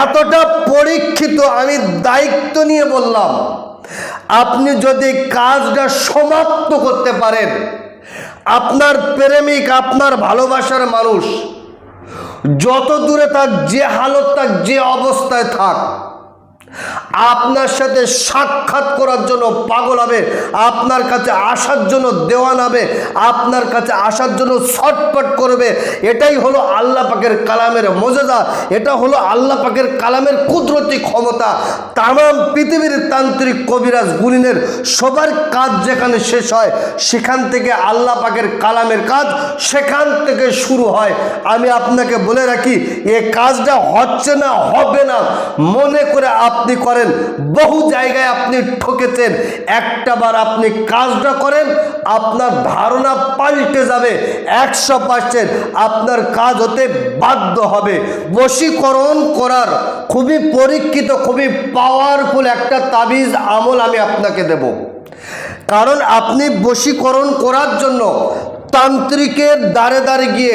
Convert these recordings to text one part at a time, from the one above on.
এতটা পরীক্ষিত, আমি দায়িত্ব নিয়ে বললাম, আপনি যদি কাজটা সমাপ্ত করতে পারেন, আপনার প্রেমিক, আপনার ভালোবাসার মানুষ যত দূরে থাক, যে হালত থাক, যে অবস্থায় থাক, আপনার সাথে সাক্ষাৎ করার জন্য পাগল হবে, আপনার কাছে আসার জন্য দেওয়ান হবে, আপনার কাছে আসার জন্য ছটফট করবে। এটাই হলো আল্লাহ পাকের কালামের মর্যাদা, এটা হলো আল্লাহ পাকের কালামের কুদরতি ক্ষমতা। তাম পৃথিবীর তান্ত্রিক কবিরাজ গুণিনের সবার কাজ যেখানে শেষ হয়, সেখান থেকে আল্লাহ পাকের কালামের কাজ সেখান থেকে শুরু হয়। আমি আপনাকে বলে রাখি, এ কাজটা হচ্ছে না, হবে না মনে করে আপনি করেন, বহু জায়গায় আপনি ঠকেছেন। একটাবার আপনি কাজটা করেন, আপনার ধারণা পাল্টে যাবে 100%, আপনার কাজ হতে বাধ্য হবে। বশীকরণ করার খুবই পরীক্ষিত, খুবই পাওয়ারফুল একটা তাবিজ আমল আমি আপনাকে দেব। কারণ আপনি বশীকরণ করার জন্য তান্ত্রিকের দ্বারে দ্বারে গিয়ে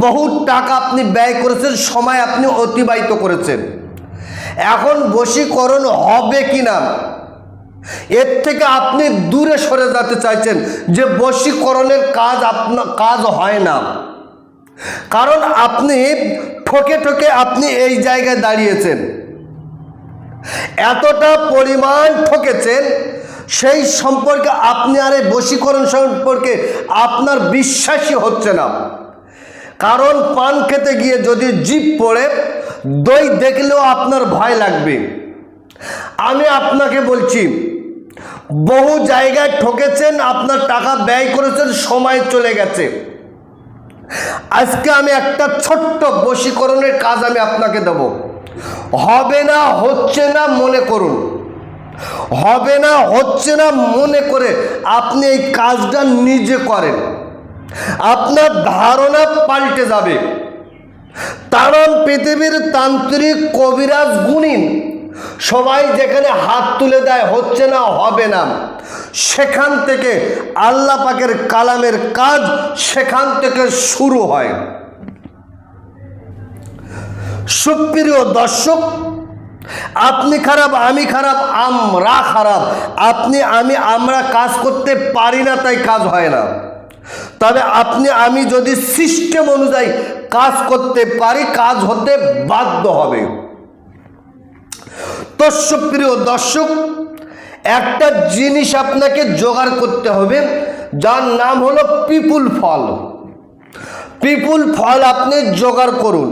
বহু টাকা আপনি ব্যয় করেছেন, সময় আপনি অতিবাহিত করেছেন। এখন বশীকরণ হবে কিনা, এর থেকে আপনি দূরে সরে যেতে চাইছেন, যে বশীকরণের কাজ আপনার কাজ হয় না। কারণ আপনি ঠকে ঠকে আপনি এই জায়গায় দাঁড়িয়েছেন, এতটা পরিমাণ ঠকেছেন, সেই সম্পর্কে আপনি আর এই বশীকরণ সম্পর্কে আপনার বিশ্বাসই হচ্ছে না। কারণ পান খেতে গিয়ে যদি জিভ পড়ে, দই দেখলেও আপনার ভয় লাগবে। আমি আপনাকে বলছি, বহু জায়গায় ঠকেছেন, আপনার টাকা ব্যয় করেছেন, সময় চলে গেছে। আজকে আমি একটা ছোট্ট বশীকরণের কাজ আমি আপনাকে দেব। হবে না, হচ্ছে না মনে করুন, হবে না, হচ্ছে না মনে করে আপনি এই কাজটা নিজে করেন, আপনার ধারণা পাল্টে যাবে। তাম পৃথিবীর তান্ত্রিক কবিরাজ গুণিন সবাই যেখানে হাত তুলে দেয়, হচ্ছে না, হবে না, সেখান থেকে আল্লাহ পাকের কালামের কাজ সেখান থেকে শুরু হয়। সুপ্রিয় দর্শক, আপনি খারাপ, আমি খারাপ, আমরা খারাপ, আপনি আমি আমরা কাজ করতে পারি না, তাই কাজ হয় না। তবে আপনি আমি যদি সিস্টেম অনুযায়ী কাজ করতে পারি, কাজ হতে বাধ্য হবে। তো সুপ্রিয় দর্শক, একটা জিনিস আপনাকে জোগাড় করতে হবে, যার নাম হলো পিপুল ফল। পিপুল ফল আপনি জোগাড় করুন।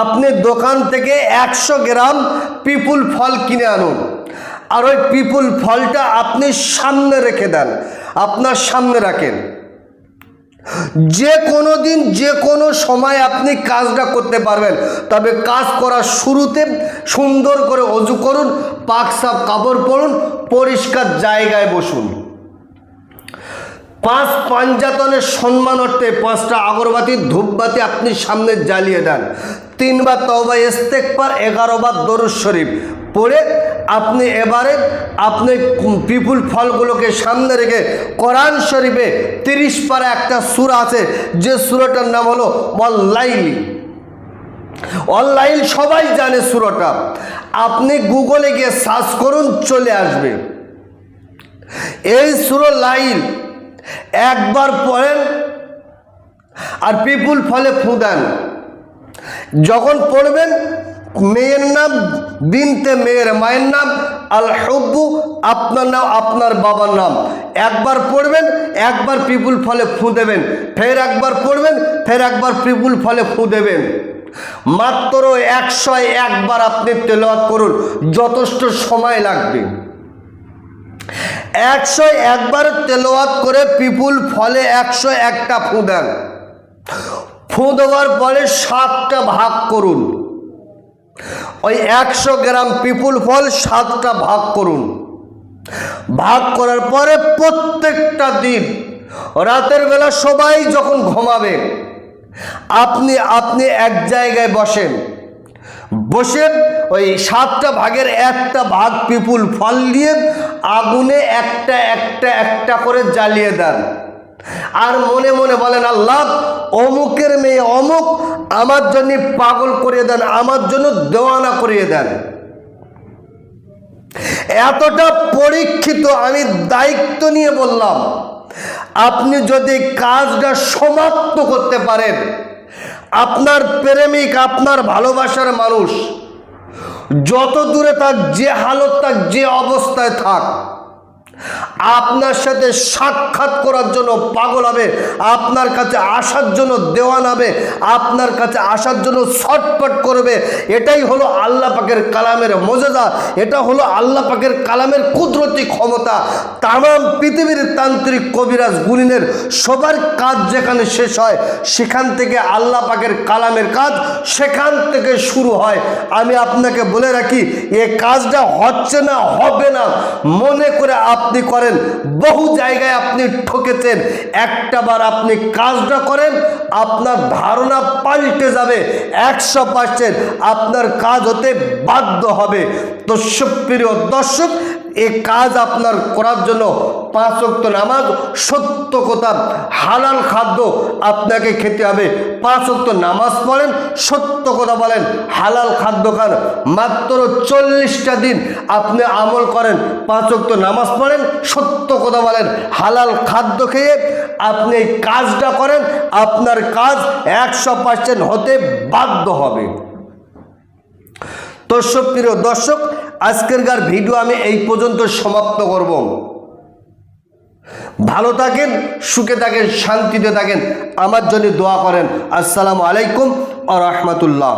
আপনি দোকান থেকে 100 গ্রাম পিপুল ফল কিনে আনুন, আর ওই পিপুল ফলটা আপনি সামনে রেখে দেন, আপনার সামনে রাখেন। যে কোনো দিন, যে কোনো সময় আপনি কাজটা করতে পারবেন। তবে কাজ করার শুরুতে সুন্দর করে অজু করুন, পাক সাফ কাপড় পরুন, পরিষ্কার জায়গায় বসুন। 5 পাঞ্জাতনের সম্মান অর্থে 5টা আগরবাতি ধূপবাতি আপনি সামনে জ্বালিয়ে দেন। 3 বার তওবা ইস্তেগফার, 11 বার দরুদ শরীফ পড়ে আপনি এবারে আপনি পিপুল ফলগুলোকে সামনে রেখে কোরআন শরীফে 30 পারা একটা সূরা আছে, যে সূরাটার নাম হলো ওয়াল-লাইল। ওয়াল-লাইল সবাই জানে সূরাটা, আপনি গুগলে গিয়ে সার্চ করুন, চলে আসবে। এই সূরা লাইল একবার পড়েন আর পিপুল ফলে ফু দেন। যখন পড়বেন, মেয়ের নাম বিনতে মেয়ের মায়ের নাম, আল হুব্বু আপনার নাম, আপনার বাবার নাম, একবার পড়বেন, একবার পিপুল ফলে ফু দেবেন, ফের একবার পড়বেন, ফের একবার পিপুল ফলে ফু দেবেন। মাত্র 101 বার আপনি তেলাওয়াত করুন, যথেষ্ট সময় লাগবে। 101 বার তেলাওয়াত করে পিপুল ফলে 101টা ফু দেন। ফু দেওয়ার পরে 7টা ভাগ করুন। ওই 100 গ্রাম পিপুল ফল 7টা ভাগ করুন। ভাগ করার পরে প্রত্যেকটা দিন রাতের বেলা সবাই যখন ঘুমাবে, আপনি আপনি এক জায়গায় বসেন, বসে ওই 7টা ভাগের 1টা ভাগ পিপুল ফল দিয়ে আগুনে একটা একটা একটা করে জ্বালিয়ে দেন। আর মনে মনে বলেন, আল্লাহ অমুকের মেয়ে অমুক আমার জন্য পাগল করিয়ে দেন, আমার জন্য দেওয়ানা করিয়ে দেন। এতটা পরীক্ষিত আমি দায়িত্ব নিয়ে বললাম, আপনি যদি কাজটা সমাপ্ত করতে পারেন, আপনার প্রেমিক, আপনার ভালোবাসার মানুষ যত দূরে থাক, যে হালত থাক, যে অবস্থায় থাক, আপনার সাথে সাক্ষাৎ করার জন্য পাগল হবে, আপনার কাছে আসার জন্য দেওয়ান হবে, আপনার কাছে আসার জন্য ছটফট করবে। এটাই হলো আল্লাহ পাকের কালামের মজেজা, এটা হলো আল্লাহ পাকের কালামের কুদরতি ক্ষমতা। তাম পৃথিবীর তান্ত্রিক কবিরাজ গুণিনের সবার কাজ যেখানে শেষ হয়, সেখান থেকে আল্লাহ পাকের কালামের কাজ সেখান থেকে শুরু হয়। আমি আপনাকে বলে রাখি, এ কাজটা হচ্ছে না, হবে না মনে করে আপনি করেন, বহু জায়গায় আপনি ঠকেছেন। একটাবার আপনি কাজটা করেন, আপনার ধারণা পাল্টে যাবে 100%, আপনার কাজ হতে বাধ্য হবে। তো সুপ্রিয় দর্শক, এই কাজ আপনার করার জন্য 5 ওয়াক্ত নামাজ, সত্য কথা হালাল খাদ্য আপনাকে খেতে হবে। 5 ওয়াক্ত নামাজ পড়েন, সত্য কথা বলেন, হালাল খাদ্য খান। মাত্র 40টা দিন আপনি আমল করেন, 5 ওয়াক্ত নামাজ পড়েন, সত্য কথা বলেন, হালাল খাদ্য খেয়ে আপনি এই কাজটা করেন, আপনার কাজ 100% হতে বাধ্য হবে। তো সুপ্রিয় দর্শক, আজকেরকার ভিডিও আমি এই পর্যন্ত সমাপ্ত করব। ভালো থাকেন, সুখে থাকেন, শান্তিতে থাকেন, আমার জন্য দোয়া করেন। আসসালামু আলাইকুম ওয়া রাহমাতুল্লাহ।